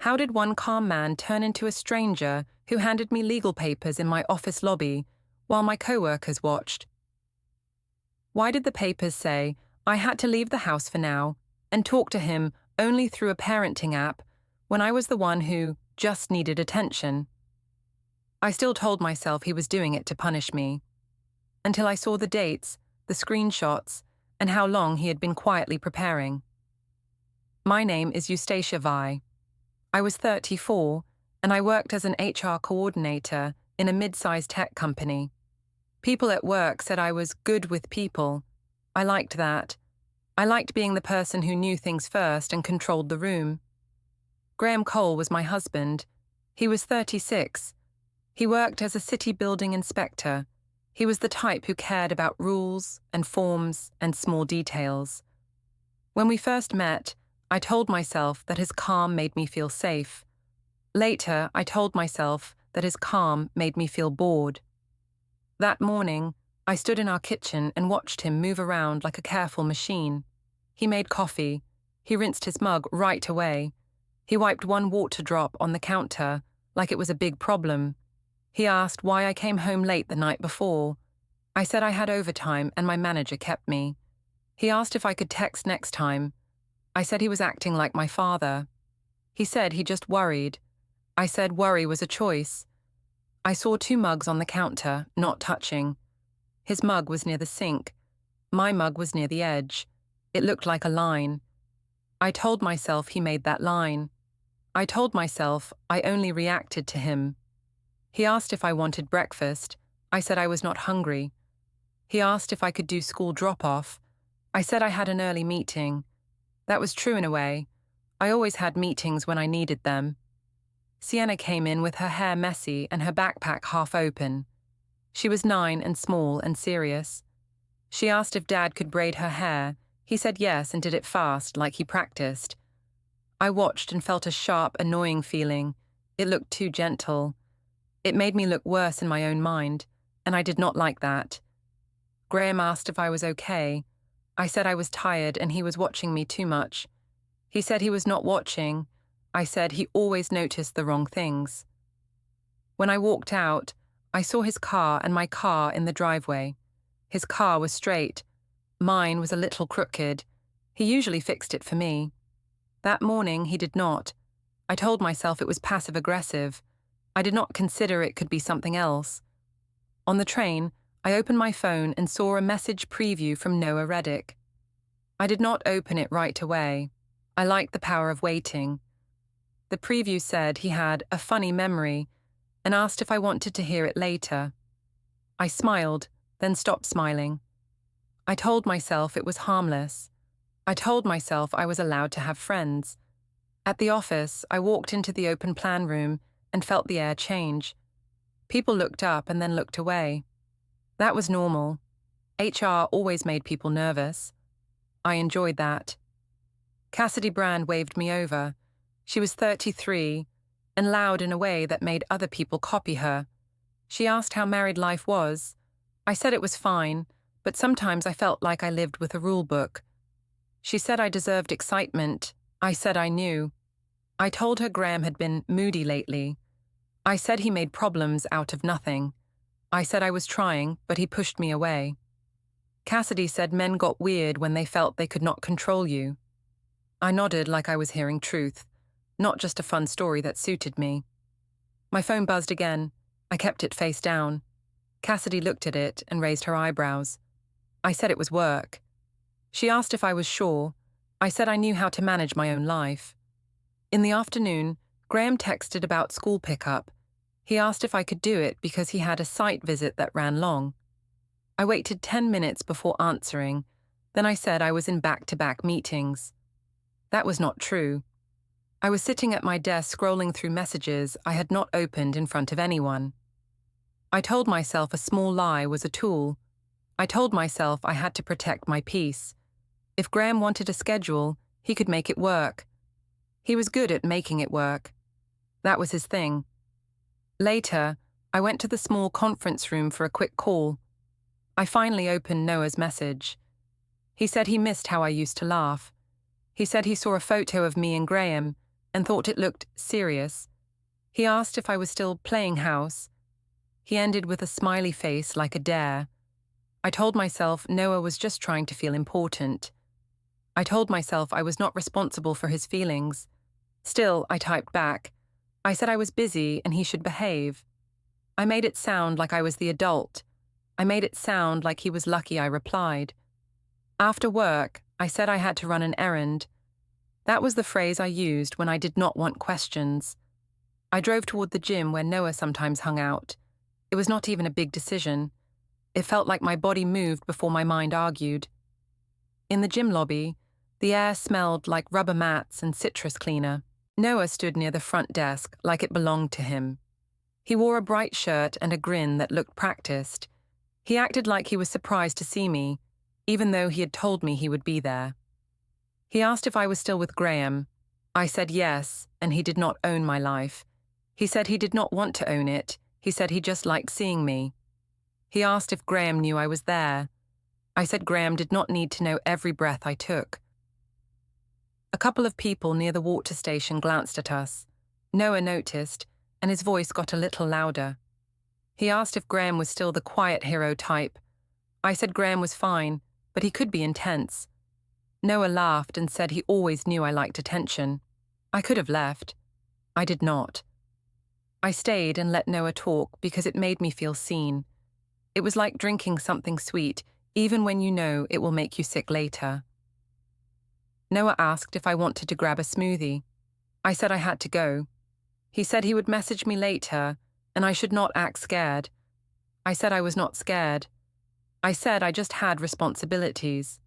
How did one calm man turn into a stranger who handed me legal papers in my office lobby while my coworkers watched? Why did the papers say I had to leave the house for now and talk to him only through a parenting app when I was the one who just needed attention? I still told myself he was doing it to punish me, until I saw the dates, the screenshots, and how long he had been quietly preparing. My name is Eustacia Vye. I was 34, and I worked as an HR coordinator in a mid-sized tech company. People at work said I was good with people. I liked that. I liked being the person who knew things first and controlled the room. Graham Cole was my husband. He was 36. He worked as a city building inspector. He was the type who cared about rules and forms and small details. When we first met, I told myself that his calm made me feel safe. Later, I told myself that his calm made me feel bored. That morning, I stood in our kitchen and watched him move around like a careful machine. He made coffee. He rinsed his mug right away. He wiped one water drop on the counter like it was a big problem. He asked why I came home late the night before. I said I had overtime and my manager kept me. He asked if I could text next time. I said he was acting like my father. He said he just worried. I said worry was a choice. I saw 2 mugs on the counter, not touching. His mug was near the sink. My mug was near the edge. It looked like a line. I told myself he made that line. I told myself I only reacted to him. He asked if I wanted breakfast. I said I was not hungry. He asked if I could do school drop-off. I said I had an early meeting. That was true in a way. I always had meetings when I needed them. Sienna came in with her hair messy and her backpack half open. She was 9 and small and serious. She asked if Dad could braid her hair. He said yes and did it fast, like he practiced. I watched and felt a sharp, annoying feeling. It looked too gentle. It made me look worse in my own mind, and I did not like that. Graham asked if I was okay. I said I was tired and he was watching me too much. He said he was not watching. I said he always noticed the wrong things. When I walked out, I saw his car and my car in the driveway. His car was straight. Mine was a little crooked. He usually fixed it for me. That morning, he did not. I told myself it was passive-aggressive. I did not consider it could be something else. On the train, I opened my phone and saw a message preview from Noah Reddick. I did not open it right away. I liked the power of waiting. The preview said he had a funny memory and asked if I wanted to hear it later. I smiled, then stopped smiling. I told myself it was harmless. I told myself I was allowed to have friends. At the office, I walked into the open plan room and felt the air change. People looked up and then looked away. That was normal. HR always made people nervous. I enjoyed that. Cassidy Brand waved me over. She was 33 and loud in a way that made other people copy her. She asked how married life was. I said it was fine, but sometimes I felt like I lived with a rule book. She said I deserved excitement. I said I knew. I told her Graham had been moody lately. I said he made problems out of nothing. I said I was trying, but he pushed me away. Cassidy said men got weird when they felt they could not control you. I nodded like I was hearing truth, not just a fun story that suited me. My phone buzzed again. I kept it face down. Cassidy looked at it and raised her eyebrows. I said it was work. She asked if I was sure. I said I knew how to manage my own life. In the afternoon, Graham texted about school pickup. He asked if I could do it because he had a site visit that ran long. I waited 10 minutes before answering. Then I said I was in back-to-back meetings. That was not true. I was sitting at my desk scrolling through messages I had not opened in front of anyone. I told myself a small lie was a tool. I told myself I had to protect my peace. If Graham wanted a schedule, he could make it work. He was good at making it work. That was his thing. Later, I went to the small conference room for a quick call. I finally opened Noah's message. He said he missed how I used to laugh. He said he saw a photo of me and Graham. and thought it looked serious. He asked if I was still playing house. He ended with a smiley face like a dare. I told myself Noah was just trying to feel important. I told myself I was not responsible for his feelings. Still, I typed back. I said I was busy and he should behave. I made it sound like I was the adult. I made it sound like he was lucky I replied. After work, I said I had to run an errand. That was the phrase I used when I did not want questions. I drove toward the gym where Noah sometimes hung out. It was not even a big decision. It felt like my body moved before my mind argued. In the gym lobby, the air smelled like rubber mats and citrus cleaner. Noah stood near the front desk like it belonged to him. He wore a bright shirt and a grin that looked practiced. He acted like he was surprised to see me, even though he had told me he would be there. He asked if I was still with Graham. I said yes, and he did not own my life. He said he did not want to own it. He said he just liked seeing me. He asked if Graham knew I was there. I said Graham did not need to know every breath I took. A couple of people near the water station glanced at us. Noah noticed, and his voice got a little louder. He asked if Graham was still the quiet hero type. I said Graham was fine, but he could be intense. Noah laughed and said he always knew I liked attention. I could have left. I did not. I stayed and let Noah talk because it made me feel seen. It was like drinking something sweet, even when you know it will make you sick later. Noah asked if I wanted to grab a smoothie. I said I had to go. He said he would message me later, and I should not act scared. I said I was not scared. I said I just had responsibilities.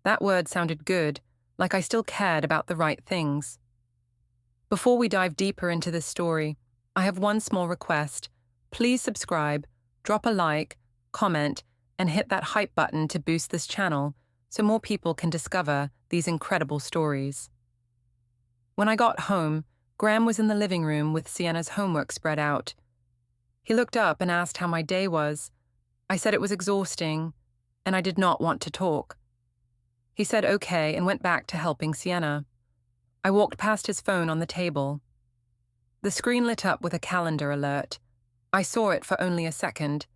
That word sounded good, like I still cared about the right things. Before we dive deeper into this story, I have one small request. Please subscribe, drop a like, comment, and hit that hype button to boost this channel so more people can discover these incredible stories. When I got home, Graham was in the living room with Sienna's homework spread out. He looked up and asked how my day was. I said it was exhausting, and I did not want to talk. He said okay and went back to helping Sienna. I walked past his phone on the table. The screen lit up with a calendar alert. I saw it for only a second.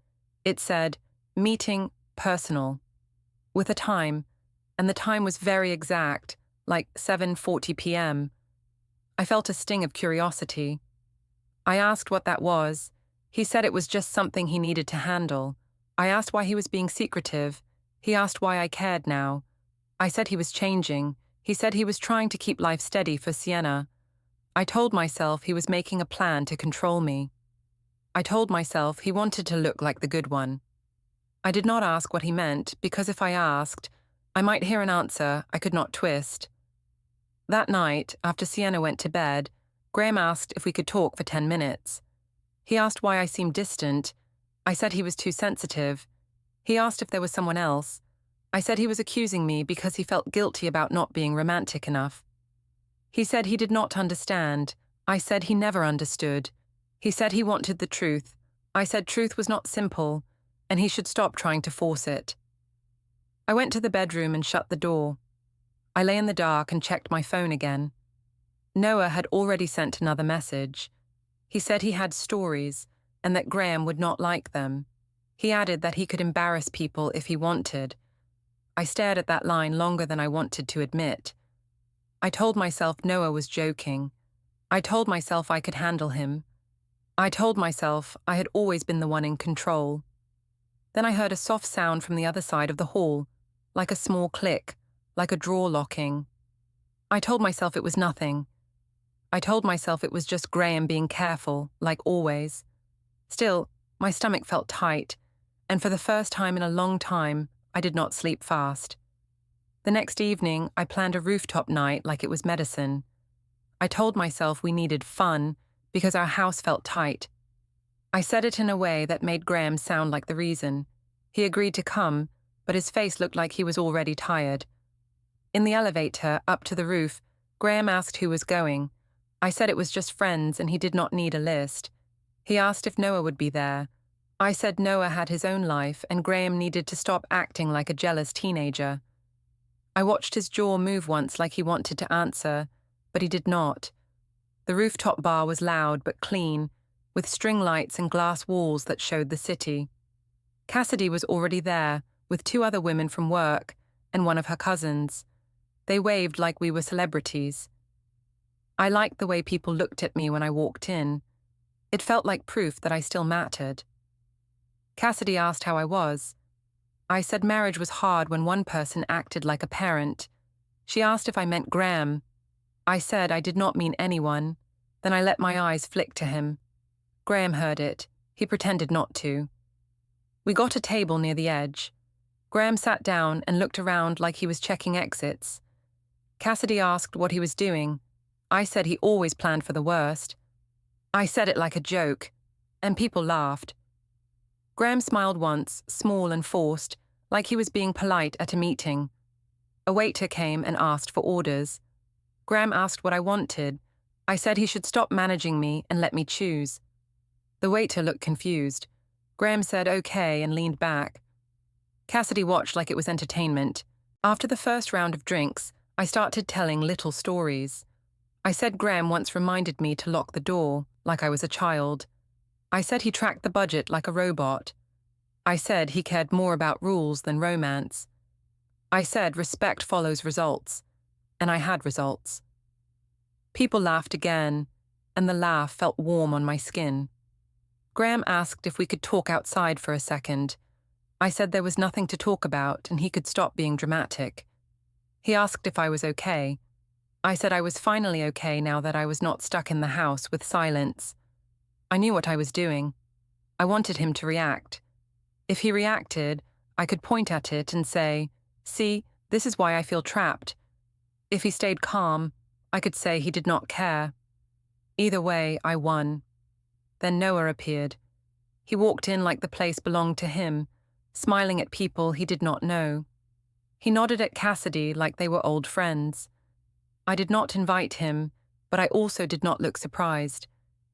It said, "Meeting personal," with a time, and the time was very exact, like 7:40 p.m. I felt a sting of curiosity. I asked what that was. He said it was just something he needed to handle. I asked why he was being secretive. He asked why I cared now. I said he was changing. He said he was trying to keep life steady for Sienna. I told myself he was making a plan to control me. I told myself he wanted to look like the good one. I did not ask what he meant because if I asked, I might hear an answer I could not twist. That night, after Sienna went to bed, Graham asked if we could talk for 10 minutes. He asked why I seemed distant. I said he was too sensitive. He asked if there was someone else. I said he was accusing me because he felt guilty about not being romantic enough. He said he did not understand. I said he never understood. He said he wanted the truth. I said truth was not simple, and he should stop trying to force it. I went to the bedroom and shut the door. I lay in the dark and checked my phone again. Noah had already sent another message. He said he had stories, and that Graham would not like them. He added that he could embarrass people if he wanted. I stared at that line longer than I wanted to admit. I told myself Noah was joking. I told myself I could handle him. I told myself I had always been the one in control. Then I heard a soft sound from the other side of the hall, like a small click, like a drawer locking. I told myself it was nothing. I told myself it was just Graham being careful, like always. Still, my stomach felt tight, and for the first time in a long time, I did not sleep fast. The next evening, I planned a rooftop night like it was medicine. I told myself we needed fun because our house felt tight. I said it in a way that made Graham sound like the reason. He agreed to come, but his face looked like he was already tired. In the elevator, up to the roof, Graham asked who was going. I said it was just friends and he did not need a list. He asked if Noah would be there. I said Noah had his own life and Graham needed to stop acting like a jealous teenager. I watched his jaw move once like he wanted to answer, but he did not. The rooftop bar was loud but clean, with string lights and glass walls that showed the city. Cassidy was already there, with 2 other women from work and one of her cousins. They waved like we were celebrities. I liked the way people looked at me when I walked in. It felt like proof that I still mattered. Cassidy asked how I was. I said marriage was hard when one person acted like a parent. She asked if I meant Graham. I said I did not mean anyone. Then I let my eyes flick to him. Graham heard it. He pretended not to. We got a table near the edge. Graham sat down and looked around like he was checking exits. Cassidy asked what he was doing. I said he always planned for the worst. I said it like a joke, and people laughed. Graham smiled once, small and forced, like he was being polite at a meeting. A waiter came and asked for orders. Graham asked what I wanted. I said he should stop managing me and let me choose. The waiter looked confused. Graham said okay and leaned back. Cassidy watched like it was entertainment. After the first round of drinks, I started telling little stories. I said Graham once reminded me to lock the door, like I was a child. I said he tracked the budget like a robot. I said he cared more about rules than romance. I said respect follows results, and I had results. People laughed again, and the laugh felt warm on my skin. Graham asked if we could talk outside for a second. I said there was nothing to talk about and he could stop being dramatic. He asked if I was okay. I said I was finally okay now that I was not stuck in the house with silence. I knew what I was doing. I wanted him to react. If he reacted, I could point at it and say, "See, this is why I feel trapped." If he stayed calm, I could say he did not care. Either way, I won. Then Noah appeared. He walked in like the place belonged to him, smiling at people he did not know. He nodded at Cassidy like they were old friends. I did not invite him, but I also did not look surprised.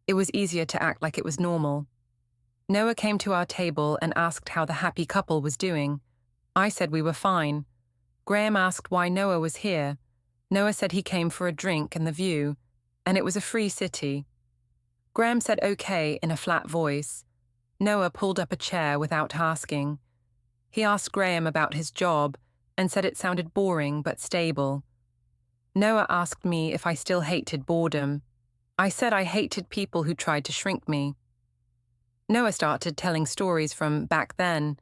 It was easier to act like it was normal. Noah came to our table and asked how the happy couple was doing. I said we were fine. Graham asked why Noah was here. Noah said he came for a drink and the view, and it was a free city. Graham said okay in a flat voice. Noah pulled up a chair without asking. He asked Graham about his job and said it sounded boring but stable. Noah asked me if I still hated boredom. I said I hated people who tried to shrink me. Noah started telling stories from back then.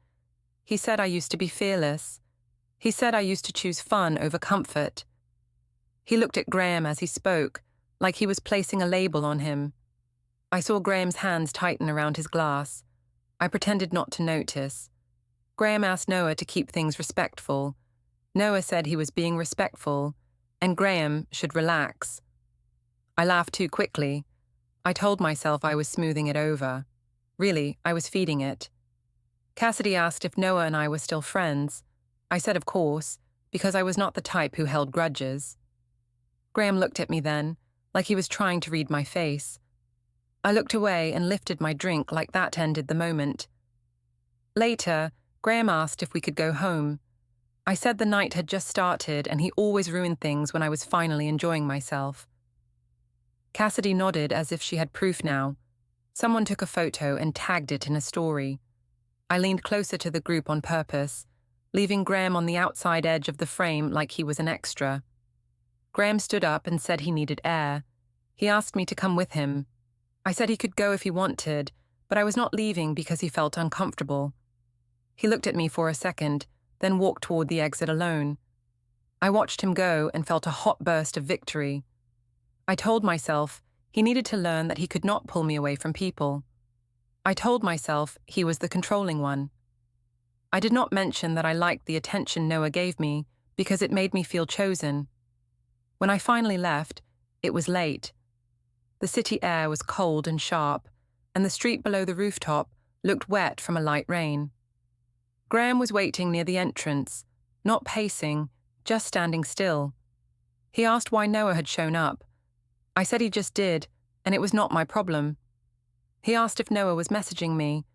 He said I used to be fearless. He said I used to choose fun over comfort. He looked at Graham as he spoke, like he was placing a label on him. I saw Graham's hands tighten around his glass. I pretended not to notice. Graham asked Noah to keep things respectful. Noah said he was being respectful, and Graham should relax. I laughed too quickly. I told myself I was smoothing it over. Really, I was feeding it. Cassidy asked if Noah and I were still friends. I said of course, because I was not the type who held grudges. Graham looked at me then, like he was trying to read my face. I looked away and lifted my drink like that ended the moment. Later, Graham asked if we could go home. I said the night had just started and he always ruined things when I was finally enjoying myself. Cassidy nodded as if she had proof now. Someone took a photo and tagged it in a story. I leaned closer to the group on purpose, leaving Graham on the outside edge of the frame like he was an extra. Graham stood up and said he needed air. He asked me to come with him. I said he could go if he wanted, but I was not leaving because he felt uncomfortable. He looked at me for a second, then walked toward the exit alone. I watched him go and felt a hot burst of victory. I told myself he needed to learn that he could not pull me away from people. I told myself he was the controlling one. I did not mention that I liked the attention Noah gave me because it made me feel chosen. When I finally left, it was late. The city air was cold and sharp, and the street below the rooftop looked wet from a light rain. Graham was waiting near the entrance, not pacing, just standing still. He asked why Noah had shown up. I said he just did, and it was not my problem. He asked if Noah was messaging me.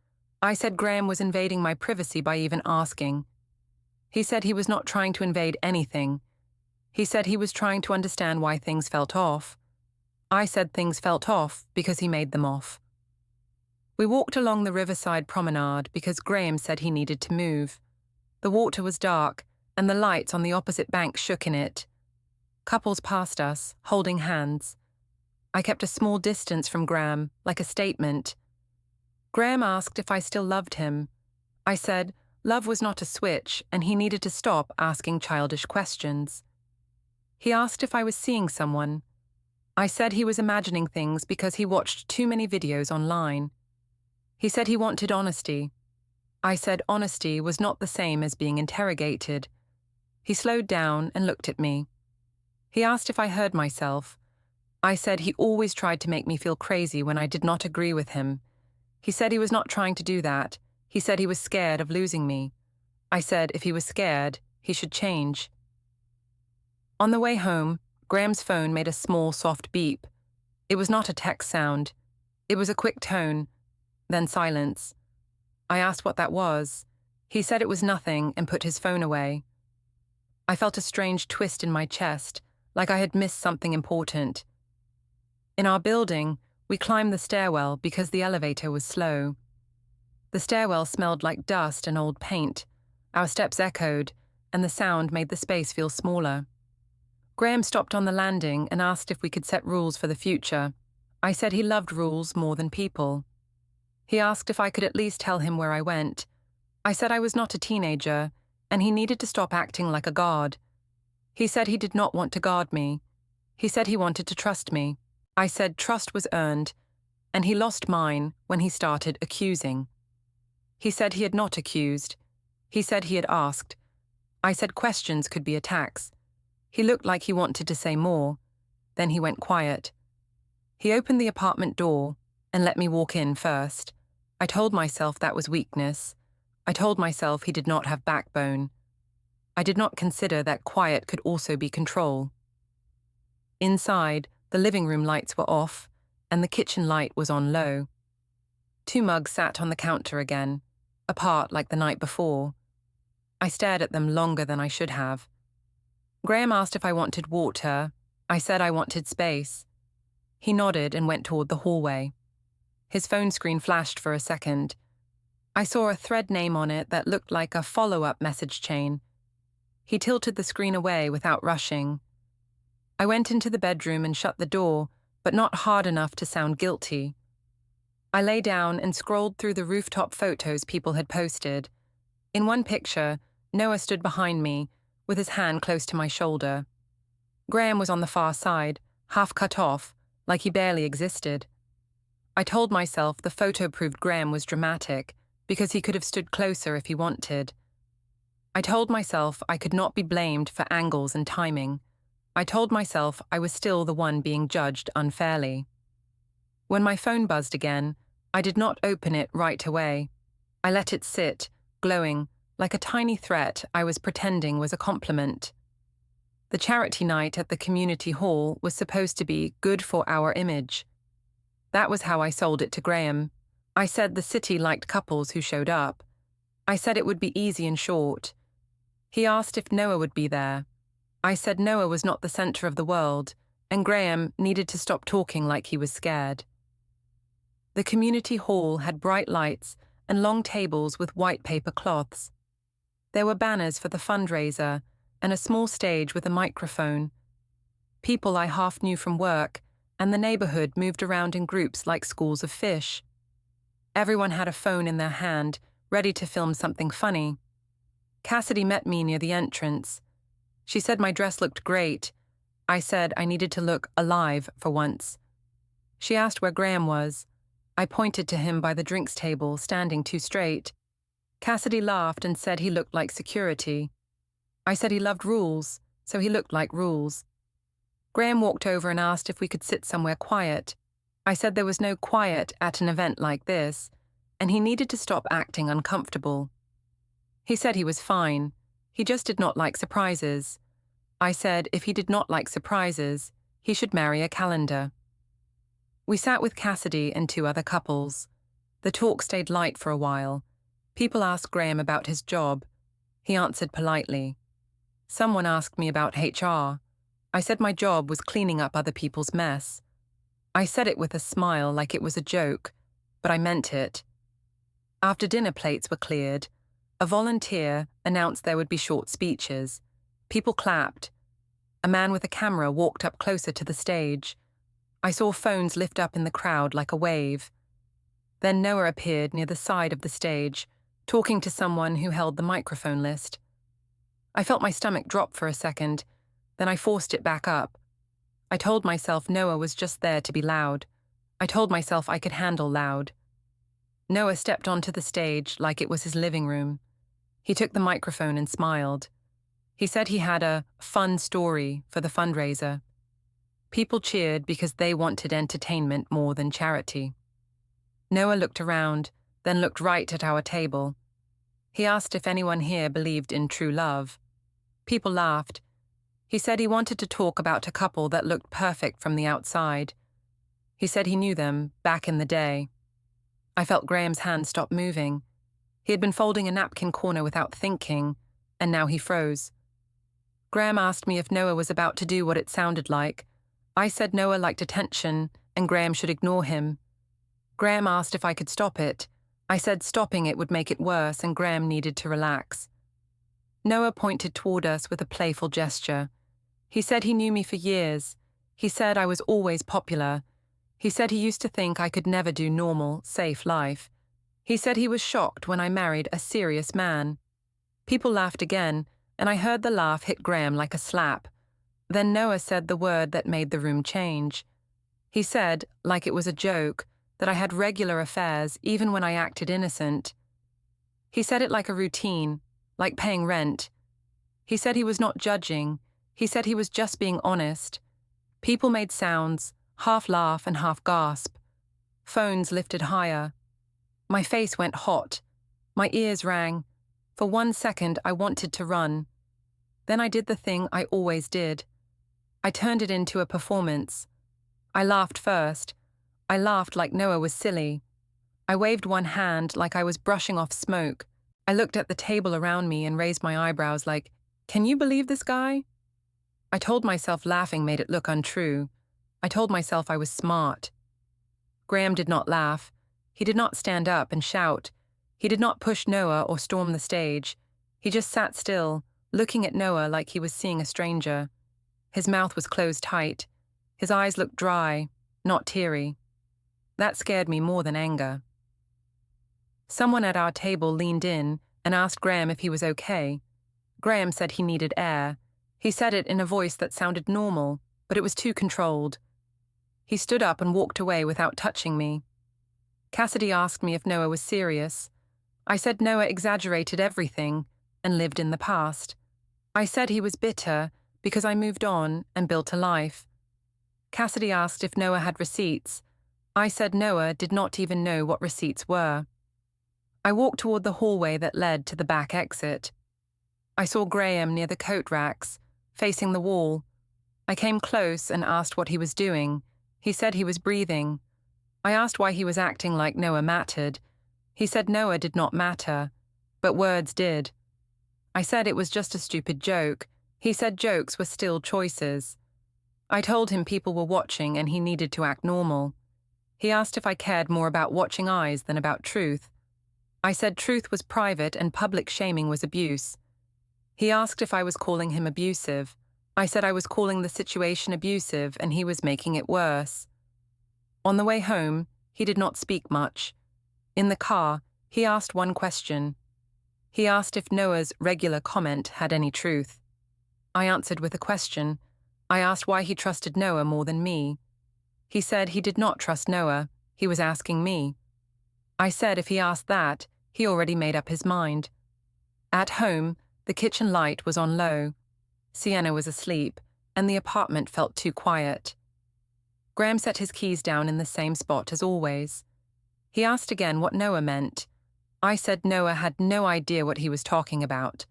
I said Graham was invading my privacy by even asking. He said he was not trying to invade anything. He said he was trying to understand why things felt off. I said things felt off because he made them off. We walked along the riverside promenade because Graham said he needed to move. The water was dark, and the lights on the opposite bank shook in it. Couples passed us, holding hands. I kept a small distance from Graham, like a statement. Graham asked if I still loved him. I said love was not a switch, and he needed to stop asking childish questions. He asked if I was seeing someone. I said he was imagining things because he watched too many videos online. He said he wanted honesty. I said honesty was not the same as being interrogated. He slowed down and looked at me. He asked if I heard myself. I said he always tried to make me feel crazy when I did not agree with him. He said he was not trying to do that. He said he was scared of losing me. I said if he was scared, he should change. On the way home, Graham's phone made a small, soft beep. It was not a text sound. It was a quick tone, then silence. I asked what that was. He said it was nothing and put his phone away. I felt a strange twist in my chest, like I had missed something important. In our building, we climbed the stairwell because the elevator was slow. The stairwell smelled like dust and old paint. Our steps echoed, and the sound made the space feel smaller. Graham stopped on the landing and asked if we could set rules for the future. I said he loved rules more than people. He asked if I could at least tell him where I went. I said I was not a teenager, and he needed to stop acting like a guard. He said he did not want to guard me. He said he wanted to trust me. I said trust was earned, and he lost mine when he started accusing. He said he had not accused. He said he had asked. I said questions could be attacks. He looked like he wanted to say more. Then he went quiet. He opened the apartment door and let me walk in first. I told myself that was weakness. I told myself he did not have backbone. I did not consider that quiet could also be control. Inside, the living room lights were off, and the kitchen light was on low. 2 mugs sat on the counter again, apart like the night before. I stared at them longer than I should have. Graham asked if I wanted water. I said I wanted space. He nodded and went toward the hallway. His phone screen flashed for a second. I saw a thread name on it that looked like a follow-up message chain. He tilted the screen away without rushing. I went into the bedroom and shut the door, but not hard enough to sound guilty. I lay down and scrolled through the rooftop photos people had posted. In one picture, Noah stood behind me, with his hand close to my shoulder. Graham was on the far side, half cut off, like he barely existed. I told myself the photo proved Graham was dramatic, because he could have stood closer if he wanted. I told myself I could not be blamed for angles and timing. I told myself I was still the one being judged unfairly. When my phone buzzed again, I did not open it right away. I let it sit, glowing, like a tiny threat I was pretending was a compliment. The charity night at the community hall was supposed to be good for our image. That was how I sold it to Graham. I said the city liked couples who showed up. I said it would be easy and short. He asked if Noah would be there. I said Noah was not the center of the world, and Graham needed to stop talking like he was scared. The community hall had bright lights and long tables with white paper cloths. There were banners for the fundraiser and a small stage with a microphone. People I half knew from work, and the neighborhood moved around in groups like schools of fish. Everyone had a phone in their hand, ready to film something funny. Cassidy met me near the entrance. She said my dress looked great. I said I needed to look alive for once. She asked where Graham was. I pointed to him by the drinks table, standing too straight. Cassidy laughed and said he looked like security. I said he loved rules, so he looked like rules. Graham walked over and asked if we could sit somewhere quiet. I said there was no quiet at an event like this, and he needed to stop acting uncomfortable. He said he was fine. He just did not like surprises. I said if he did not like surprises, he should marry a calendar. We sat with Cassidy and 2 other couples. The talk stayed light for a while. People asked Graham about his job. He answered politely. Someone asked me about HR. I said my job was cleaning up other people's mess. I said it with a smile like it was a joke, but I meant it. After dinner plates were cleared, a volunteer announced there would be short speeches. People clapped. A man with a camera walked up closer to the stage. I saw phones lift up in the crowd like a wave. Then Noah appeared near the side of the stage, talking to someone who held the microphone list. I felt my stomach drop for a second, then I forced it back up. I told myself Noah was just there to be loud. I told myself I could handle loud. Noah stepped onto the stage like it was his living room. He took the microphone and smiled. He said he had a fun story for the fundraiser. People cheered because they wanted entertainment more than charity. Noah looked around, then looked right at our table. He asked if anyone here believed in true love. People laughed. He said he wanted to talk about a couple that looked perfect from the outside. He said he knew them back in the day. I felt Graham's hand stop moving. He had been folding a napkin corner without thinking, and now he froze. Graham asked me if Noah was about to do what it sounded like. I said Noah liked attention, and Graham should ignore him. Graham asked if I could stop it. I said stopping it would make it worse, and Graham needed to relax. Noah pointed toward us with a playful gesture. He said he knew me for years. He said I was always popular. He said he used to think I could never do normal, safe life. He said he was shocked when I married a serious man. People laughed again, and I heard the laugh hit Graham like a slap. Then Noah said the word that made the room change. He said, like it was a joke, that I had regular affairs even when I acted innocent. He said it like a routine, like paying rent. He said he was not judging. He said he was just being honest. People made sounds, half laugh and half gasp. Phones lifted higher. My face went hot. My ears rang. For 1 second, I wanted to run. Then I did the thing I always did. I turned it into a performance. I laughed first. I laughed like Noah was silly. I waved one hand like I was brushing off smoke. I looked at the table around me and raised my eyebrows like, "Can you believe this guy?" I told myself laughing made it look untrue. I told myself I was smart. Graham did not laugh. He did not stand up and shout. He did not push Noah or storm the stage. He just sat still, looking at Noah like he was seeing a stranger. His mouth was closed tight. His eyes looked dry, not teary. That scared me more than anger. Someone at our table leaned in and asked Graham if he was okay. Graham said he needed air. He said it in a voice that sounded normal, but it was too controlled. He stood up and walked away without touching me. Cassidy asked me if Noah was serious. I said Noah exaggerated everything and lived in the past. I said he was bitter because I moved on and built a life. Cassidy asked if Noah had receipts. I said Noah did not even know what receipts were. I walked toward the hallway that led to the back exit. I saw Graham near the coat racks, facing the wall. I came close and asked what he was doing. He said he was breathing. I asked why he was acting like Noah mattered. He said Noah did not matter, but words did. I said it was just a stupid joke. He said jokes were still choices. I told him people were watching and he needed to act normal. He asked if I cared more about watching eyes than about truth. I said truth was private and public shaming was abuse. He asked if I was calling him abusive. I said I was calling the situation abusive and he was making it worse. On the way home, he did not speak much. In the car, he asked one question. He asked if Noah's regular comment had any truth. I answered with a question. I asked why he trusted Noah more than me. He said he did not trust Noah. He was asking me. I said if he asked that, he already made up his mind. At home, the kitchen light was on low. Sienna was asleep, and the apartment felt too quiet. Graham set his keys down in the same spot as always. He asked again what Noah meant. I said Noah had no idea what he was talking about.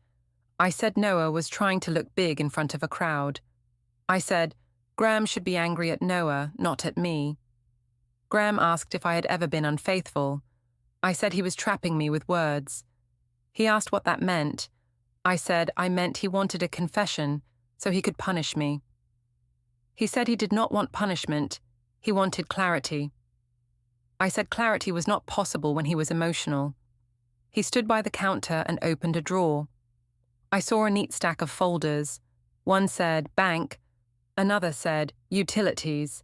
I said Noah was trying to look big in front of a crowd. I said, Graham should be angry at Noah, not at me. Graham asked if I had ever been unfaithful. I said he was trapping me with words. He asked what that meant. I said I meant he wanted a confession so he could punish me. He said he did not want punishment. He wanted clarity. I said clarity was not possible when he was emotional. He stood by the counter and opened a drawer. I saw a neat stack of folders. One said bank, another said utilities.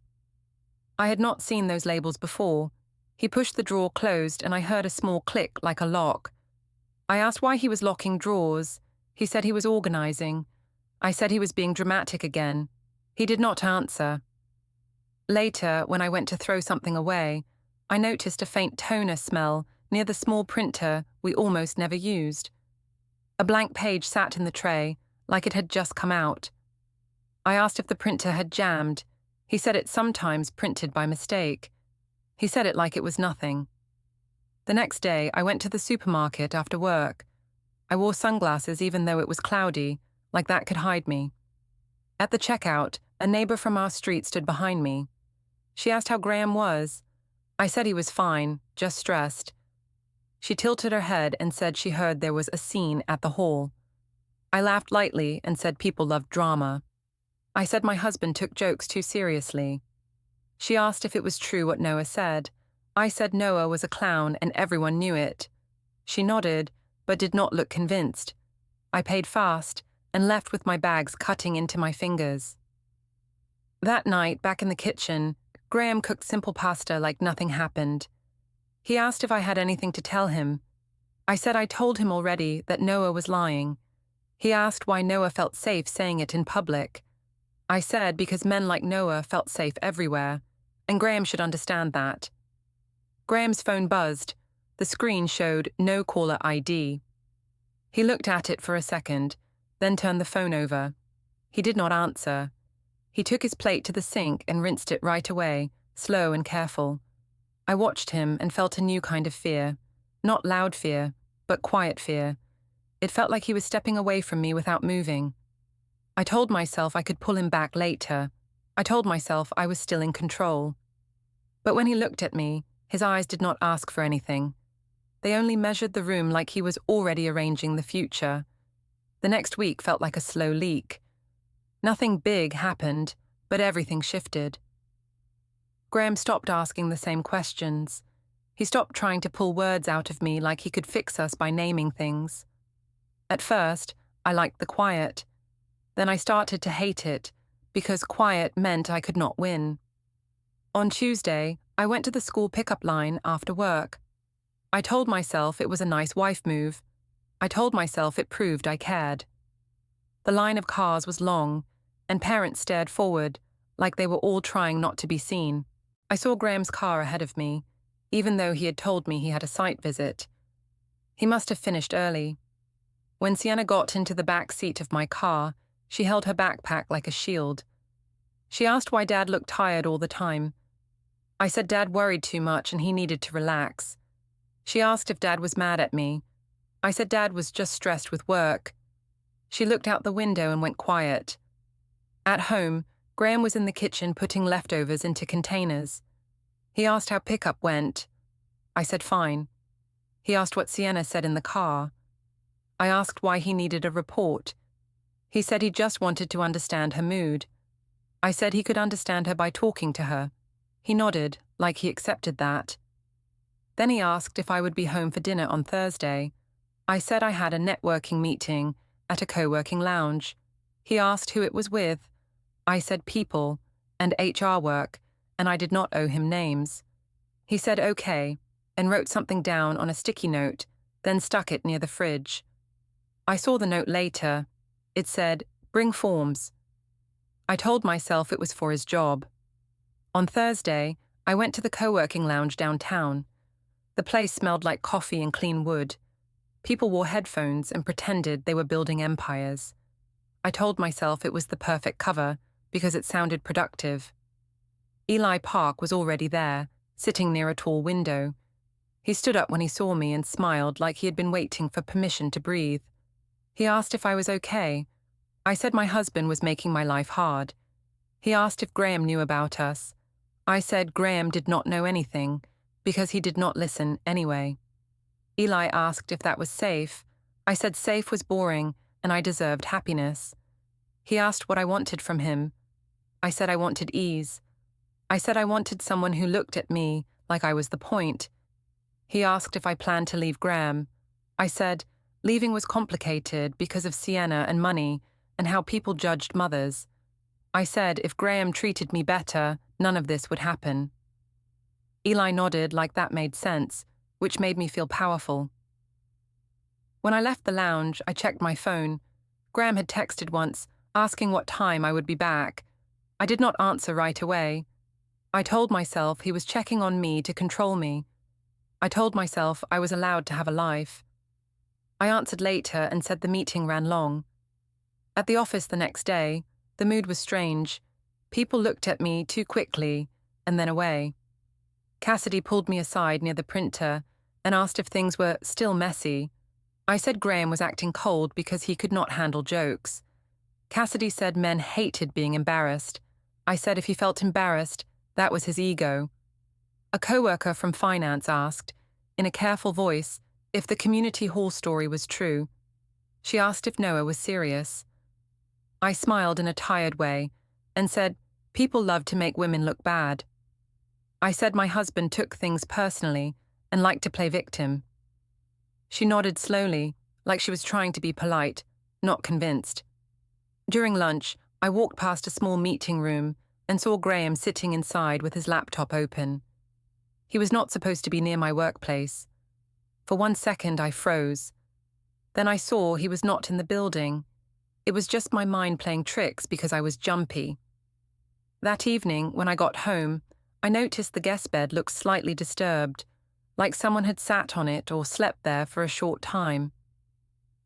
I had not seen those labels before. He pushed the drawer closed and I heard a small click like a lock. I asked why he was locking drawers. He said he was organizing. I said he was being dramatic again. He did not answer. Later, when I went to throw something away, I noticed a faint toner smell near the small printer we almost never used. A blank page sat in the tray, like it had just come out. I asked if the printer had jammed. He said it sometimes printed by mistake. He said it like it was nothing. The next day, I went to the supermarket after work. I wore sunglasses even though it was cloudy, like that could hide me. At the checkout, a neighbor from our street stood behind me. She asked how Graham was. I said he was fine, just stressed. She tilted her head and said she heard there was a scene at the hall. I laughed lightly and said people loved drama. I said my husband took jokes too seriously. She asked if it was true what Noah said. I said Noah was a clown and everyone knew it. She nodded, but did not look convinced. I paid fast and left with my bags cutting into my fingers. That night, back in the kitchen, Graham cooked simple pasta like nothing happened. He asked if I had anything to tell him. I said I told him already that Noah was lying. He asked why Noah felt safe saying it in public. I said because men like Noah felt safe everywhere, and Graham should understand that. Graham's phone buzzed. The screen showed no caller ID. He looked at it for a second, then turned the phone over. He did not answer. He took his plate to the sink and rinsed it right away, slow and careful. I watched him and felt a new kind of fear. Not loud fear, but quiet fear. It felt like he was stepping away from me without moving. I told myself I could pull him back later. I told myself I was still in control. But when he looked at me, his eyes did not ask for anything. They only measured the room like he was already arranging the future. The next week felt like a slow leak. Nothing big happened, but everything shifted. Graham stopped asking the same questions. He stopped trying to pull words out of me like he could fix us by naming things. At first, I liked the quiet. Then I started to hate it, because quiet meant I could not win. On Tuesday, I went to the school pickup line after work. I told myself it was a nice wife move. I told myself it proved I cared. The line of cars was long, and parents stared forward, like they were all trying not to be seen. I saw Graham's car ahead of me, even though he had told me he had a site visit. He must have finished early. When Sienna got into the back seat of my car, she held her backpack like a shield. She asked why Dad looked tired all the time. I said Dad worried too much and he needed to relax. She asked if Dad was mad at me. I said Dad was just stressed with work. She looked out the window and went quiet. At home, Graham was in the kitchen putting leftovers into containers. He asked how pickup went. I said fine. He asked what Sienna said in the car. I asked why he needed a report. He said he just wanted to understand her mood. I said he could understand her by talking to her. He nodded, like he accepted that. Then he asked if I would be home for dinner on Thursday. I said I had a networking meeting at a co-working lounge. He asked who it was with. I said people and HR work, and I did not owe him names. He said okay, and wrote something down on a sticky note, then stuck it near the fridge. I saw the note later. It said, "Bring forms." I told myself it was for his job. On Thursday, I went to the co-working lounge downtown. The place smelled like coffee and clean wood. People wore headphones and pretended they were building empires. I told myself it was the perfect cover because it sounded productive. Eli Park was already there, sitting near a tall window. He stood up when he saw me and smiled like he had been waiting for permission to breathe. He asked if I was okay. I said my husband was making my life hard. He asked if Graham knew about us. I said Graham did not know anything because he did not listen anyway. Eli asked if that was safe. I said safe was boring and I deserved happiness. He asked what I wanted from him. I said I wanted ease. I said I wanted someone who looked at me like I was the point. He asked if I planned to leave Graham. I said leaving was complicated because of Sienna and money and how people judged mothers. I said if Graham treated me better, none of this would happen. Eli nodded like that made sense, which made me feel powerful. When I left the lounge, I checked my phone. Graham had texted once, asking what time I would be back. I did not answer right away. I told myself he was checking on me to control me. I told myself I was allowed to have a life. I answered later and said the meeting ran long. At the office the next day, the mood was strange. People looked at me too quickly and then away. Cassidy pulled me aside near the printer and asked if things were still messy. I said Graham was acting cold because he could not handle jokes. Cassidy said men hated being embarrassed. I said if he felt embarrassed, that was his ego. A coworker from finance asked, in a careful voice, if the community hall story was true. She asked if Noah was serious. I smiled in a tired way and said, people love to make women look bad. I said my husband took things personally and liked to play victim. She nodded slowly, like she was trying to be polite, not convinced. During lunch, I walked past a small meeting room and saw Graham sitting inside with his laptop open. He was not supposed to be near my workplace. For 1 second, I froze. Then I saw he was not in the building. It was just my mind playing tricks because I was jumpy. That evening, when I got home, I noticed the guest bed looked slightly disturbed, like someone had sat on it or slept there for a short time.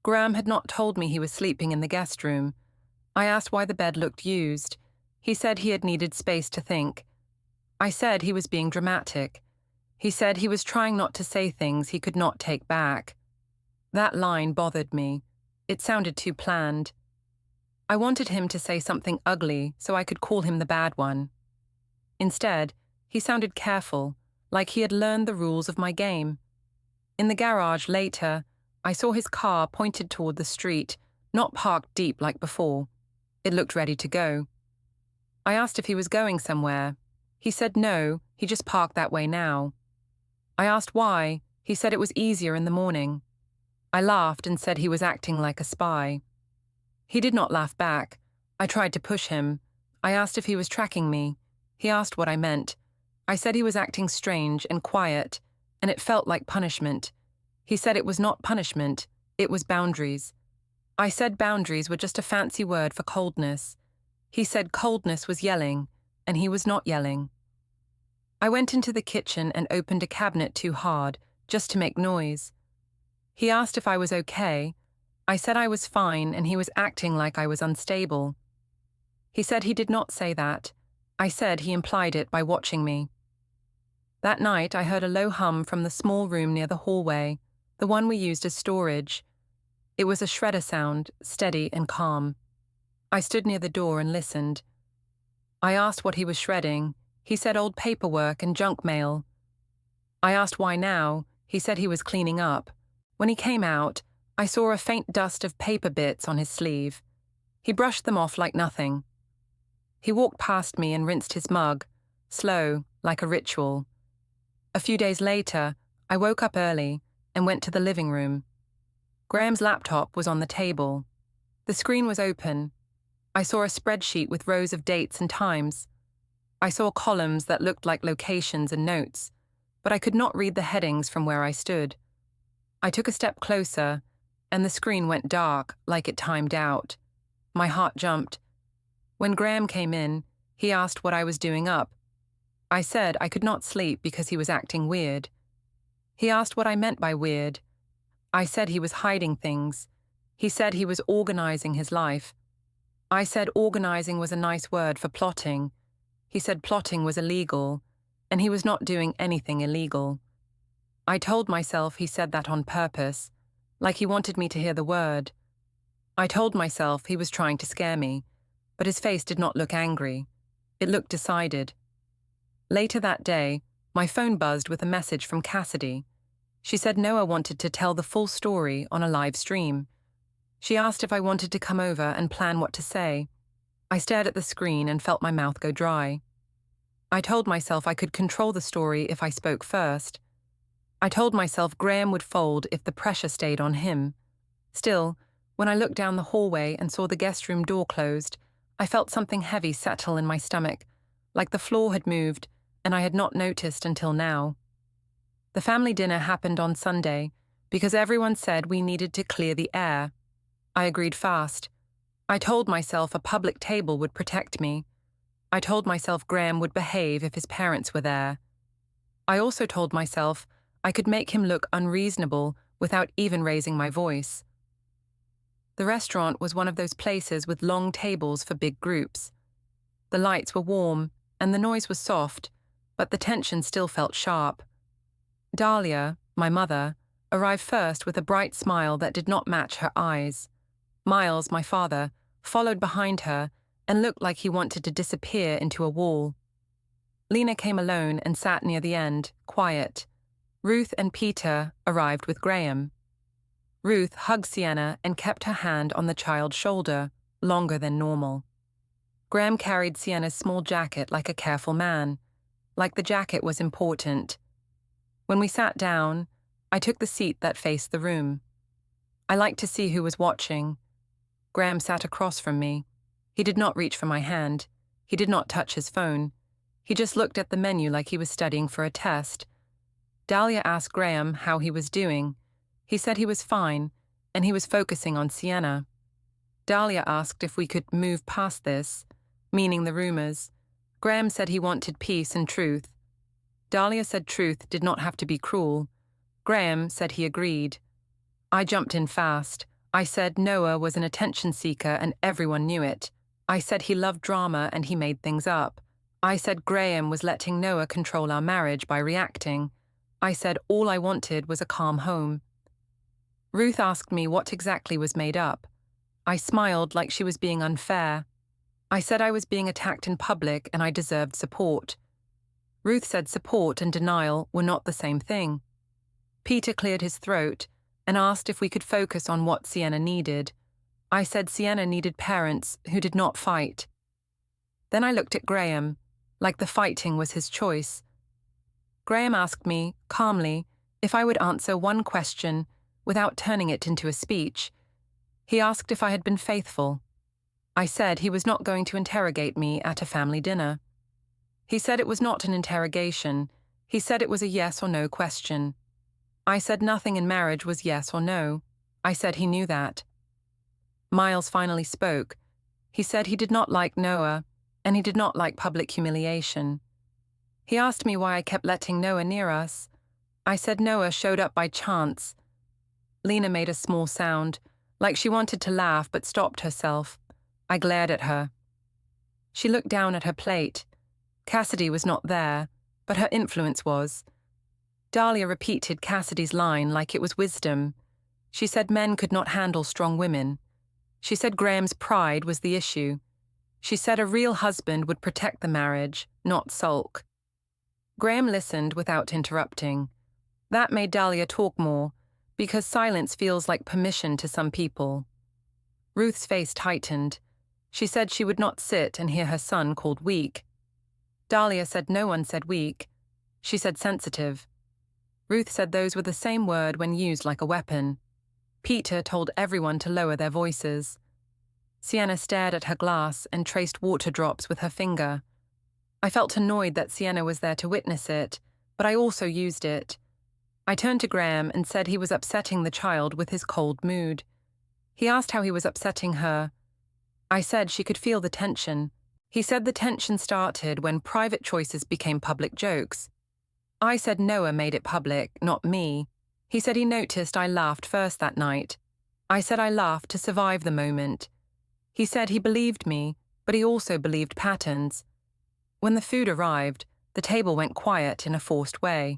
Graham had not told me he was sleeping in the guest room. I asked why the bed looked used. He said he had needed space to think. I said he was being dramatic. He said he was trying not to say things he could not take back. That line bothered me. It sounded too planned. I wanted him to say something ugly so I could call him the bad one. Instead, he sounded careful, like he had learned the rules of my game. In the garage later, I saw his car pointed toward the street, not parked deep like before. It looked ready to go. I asked if he was going somewhere. He said no, he just parked that way now. I asked why. He said it was easier in the morning. I laughed and said he was acting like a spy. He did not laugh back. I tried to push him. I asked if he was tracking me. He asked what I meant. I said he was acting strange and quiet, and it felt like punishment. He said it was not punishment, it was boundaries. I said boundaries were just a fancy word for coldness. He said coldness was yelling, and he was not yelling. I went into the kitchen and opened a cabinet too hard, just to make noise. He asked if I was okay. I said I was fine, and he was acting like I was unstable. He said he did not say that. I said he implied it by watching me. That night, I heard a low hum from the small room near the hallway, the one we used as storage. It was a shredder sound, steady and calm. I stood near the door and listened. I asked what he was shredding. He said old paperwork and junk mail. I asked why now. He said he was cleaning up. When he came out, I saw a faint dust of paper bits on his sleeve. He brushed them off like nothing. He walked past me and rinsed his mug, slow, like a ritual. A few days later, I woke up early and went to the living room. Graham's laptop was on the table. The screen was open. I saw a spreadsheet with rows of dates and times. I saw columns that looked like locations and notes, but I could not read the headings from where I stood. I took a step closer, and the screen went dark, like it timed out. My heart jumped. When Graham came in, he asked what I was doing up. I said I could not sleep because he was acting weird. He asked what I meant by weird. I said he was hiding things. He said he was organizing his life. I said organizing was a nice word for plotting. He said plotting was illegal, and he was not doing anything illegal. I told myself he said that on purpose, like he wanted me to hear the word. I told myself he was trying to scare me, but his face did not look angry. It looked decided. Later that day, my phone buzzed with a message from Cassidy. She said Noah wanted to tell the full story on a live stream. She asked if I wanted to come over and plan what to say. I stared at the screen and felt my mouth go dry. I told myself I could control the story if I spoke first. I told myself Graham would fold if the pressure stayed on him. Still, when I looked down the hallway and saw the guest room door closed, I felt something heavy settle in my stomach, like the floor had moved, and I had not noticed until now. The family dinner happened on Sunday because everyone said we needed to clear the air. I agreed fast. I told myself a public table would protect me. I told myself Graham would behave if his parents were there. I also told myself I could make him look unreasonable without even raising my voice. The restaurant was one of those places with long tables for big groups. The lights were warm and the noise was soft, but the tension still felt sharp. Dahlia, my mother, arrived first with a bright smile that did not match her eyes. Miles, my father, followed behind her and looked like he wanted to disappear into a wall. Lena came alone and sat near the end, quiet. Ruth and Peter arrived with Graham. Ruth hugged Sienna and kept her hand on the child's shoulder, longer than normal. Graham carried Sienna's small jacket like a careful man, like the jacket was important. When we sat down, I took the seat that faced the room. I liked to see who was watching. Graham sat across from me. He did not reach for my hand. He did not touch his phone. He just looked at the menu like he was studying for a test. Dahlia asked Graham how he was doing. He said he was fine, and he was focusing on Sienna. Dahlia asked if we could move past this, meaning the rumors. Graham said he wanted peace and truth. Dahlia said truth did not have to be cruel. Graham said he agreed. I jumped in fast. I said Noah was an attention seeker and everyone knew it. I said he loved drama and he made things up. I said Graham was letting Noah control our marriage by reacting. I said all I wanted was a calm home. Ruth asked me what exactly was made up. I smiled like she was being unfair. I said I was being attacked in public and I deserved support. Ruth said support and denial were not the same thing. Peter cleared his throat and asked if we could focus on what Sienna needed. I said Sienna needed parents who did not fight. Then I looked at Graham, like the fighting was his choice. Graham asked me, calmly, if I would answer one question without turning it into a speech. He asked if I had been faithful. I said he was not going to interrogate me at a family dinner. He said it was not an interrogation. He said it was a yes or no question. I said nothing in marriage was yes or no. I said he knew that. Miles finally spoke. He said he did not like Noah, and he did not like public humiliation. He asked me why I kept letting Noah near us. I said Noah showed up by chance. Lena made a small sound, like she wanted to laugh but stopped herself. I glared at her. She looked down at her plate. Cassidy was not there, but her influence was. Dahlia repeated Cassidy's line like it was wisdom. She said men could not handle strong women. She said Graham's pride was the issue. She said a real husband would protect the marriage, not sulk. Graham listened without interrupting. That made Dahlia talk more, because silence feels like permission to some people. Ruth's face tightened. She said she would not sit and hear her son called weak. Dahlia said no one said weak. She said sensitive. Ruth said those were the same word when used like a weapon. Peter told everyone to lower their voices. Sienna stared at her glass and traced water drops with her finger. I felt annoyed that Sienna was there to witness it, but I also used it. I turned to Graham and said he was upsetting the child with his cold mood. He asked how he was upsetting her. I said she could feel the tension. He said the tension started when private choices became public jokes. I said Noah made it public, not me. He said he noticed I laughed first that night. I said I laughed to survive the moment. He said he believed me, but he also believed patterns. When the food arrived, the table went quiet in a forced way.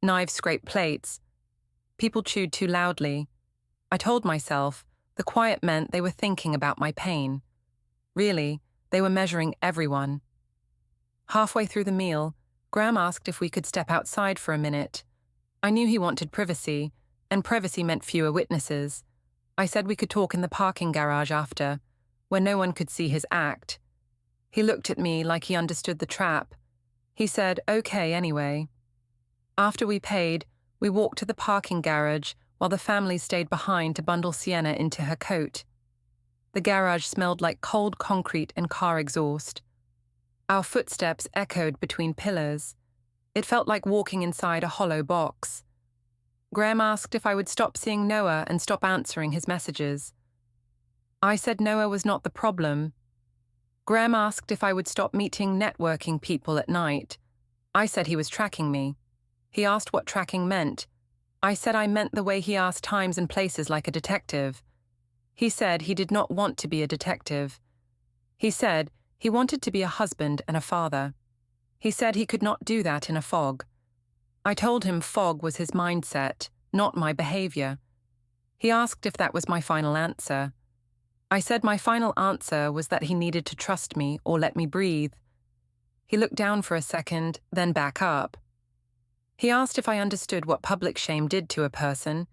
Knives scraped plates. People chewed too loudly. I told myself the quiet meant they were thinking about my pain. Really, they were measuring everyone. Halfway through the meal, Graham asked if we could step outside for a minute. I knew he wanted privacy, and privacy meant fewer witnesses. I said we could talk in the parking garage after, where no one could see his act. He looked at me like he understood the trap. He said, "Okay, anyway." After we paid, we walked to the parking garage while the family stayed behind to bundle Sienna into her coat. The garage smelled like cold concrete and car exhaust. Our footsteps echoed between pillars. It felt like walking inside a hollow box. Graham asked if I would stop seeing Noah and stop answering his messages. I said Noah was not the problem. Graham asked if I would stop meeting networking people at night. I said he was tracking me. He asked what tracking meant. I said I meant the way he asked times and places like a detective. He said he did not want to be a detective. He said he wanted to be a husband and a father. He said he could not do that in a fog. I told him fog was his mindset, not my behavior. He asked if that was my final answer. I said my final answer was that he needed to trust me or let me breathe. He looked down for a second, then back up. He asked if I understood what public shame did to a person.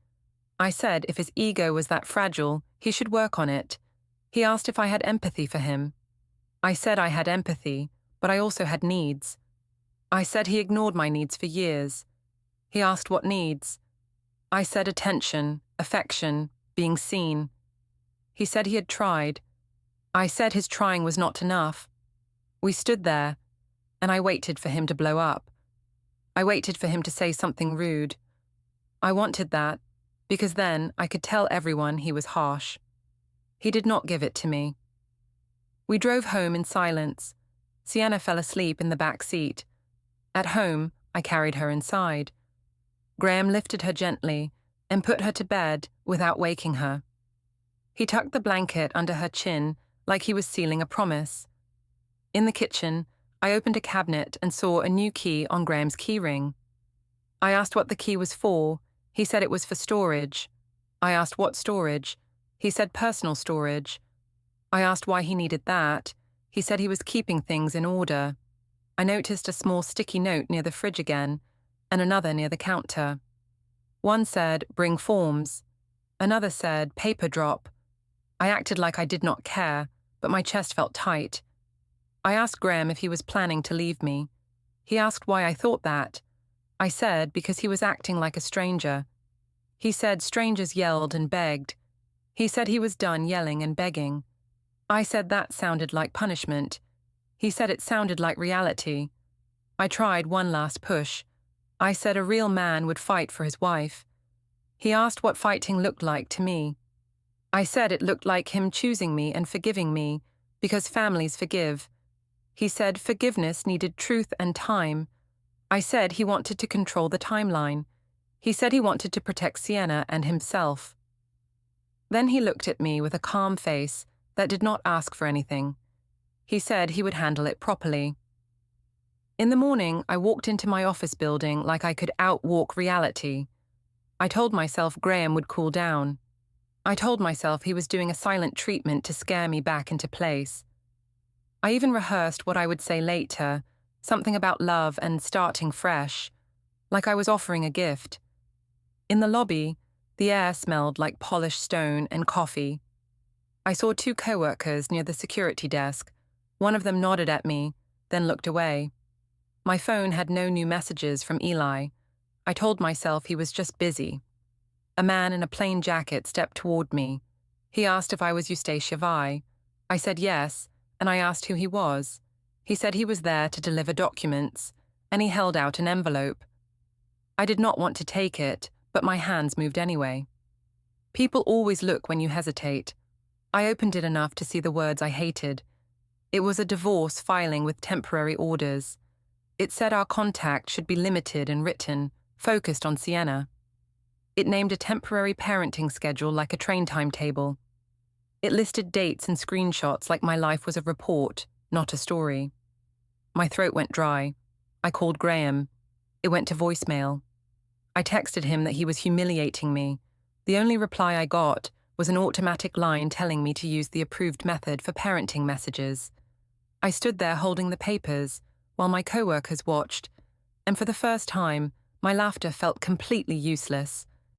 I said if his ego was that fragile, he should work on it. He asked if I had empathy for him. I said I had empathy, but I also had needs. I said he ignored my needs for years. He asked what needs. I said attention, affection, being seen. He said he had tried. I said his trying was not enough. We stood there, and I waited for him to blow up. I waited for him to say something rude. I wanted that, because then I could tell everyone he was harsh. He did not give it to me. We drove home in silence. Sienna fell asleep in the back seat. At home, I carried her inside. Graham lifted her gently and put her to bed without waking her. He tucked the blanket under her chin like he was sealing a promise. In the kitchen, I opened a cabinet and saw a new key on Graham's keyring. I asked what the key was for. He said it was for storage. I asked what storage. He said personal storage. I asked why he needed that. He said he was keeping things in order. I noticed a small sticky note near the fridge again, and another near the counter. One said, "Bring forms." Another said, "Paper drop." I acted like I did not care, but my chest felt tight. I asked Graham if he was planning to leave me. He asked why I thought that. I said because he was acting like a stranger. He said strangers yelled and begged. He said he was done yelling and begging. I said that sounded like punishment. He said it sounded like reality. I tried one last push. I said a real man would fight for his wife. He asked what fighting looked like to me. I said it looked like him choosing me and forgiving me, because families forgive. He said forgiveness needed truth and time. I said he wanted to control the timeline. He said he wanted to protect Sienna and himself. Then he looked at me with a calm face that did not ask for anything. He said he would handle it properly. In the morning, I walked into my office building like I could outwalk reality. I told myself Graham would cool down. I told myself he was doing a silent treatment to scare me back into place. I even rehearsed what I would say later, something about love and starting fresh, like I was offering a gift. In the lobby, the air smelled like polished stone and coffee. I saw 2 coworkers near the security desk. One of them nodded at me, then looked away. My phone had no new messages from Eli. I told myself he was just busy. A man in a plain jacket stepped toward me. He asked if I was Eustacia Vye. I said yes, and I asked who he was. He said he was there to deliver documents, and he held out an envelope. I did not want to take it, but my hands moved anyway. People always look when you hesitate. I opened it enough to see the words I hated. It was a divorce filing with temporary orders. It said our contact should be limited and written, focused on Sienna. It named a temporary parenting schedule like a train timetable. It listed dates and screenshots like my life was a report, not a story. My throat went dry. I called Graham. It went to voicemail. I texted him that he was humiliating me. The only reply I got was an automatic line telling me to use the approved method for parenting messages. I stood there holding the papers while my coworkers watched, and for the first time, my laughter felt completely useless.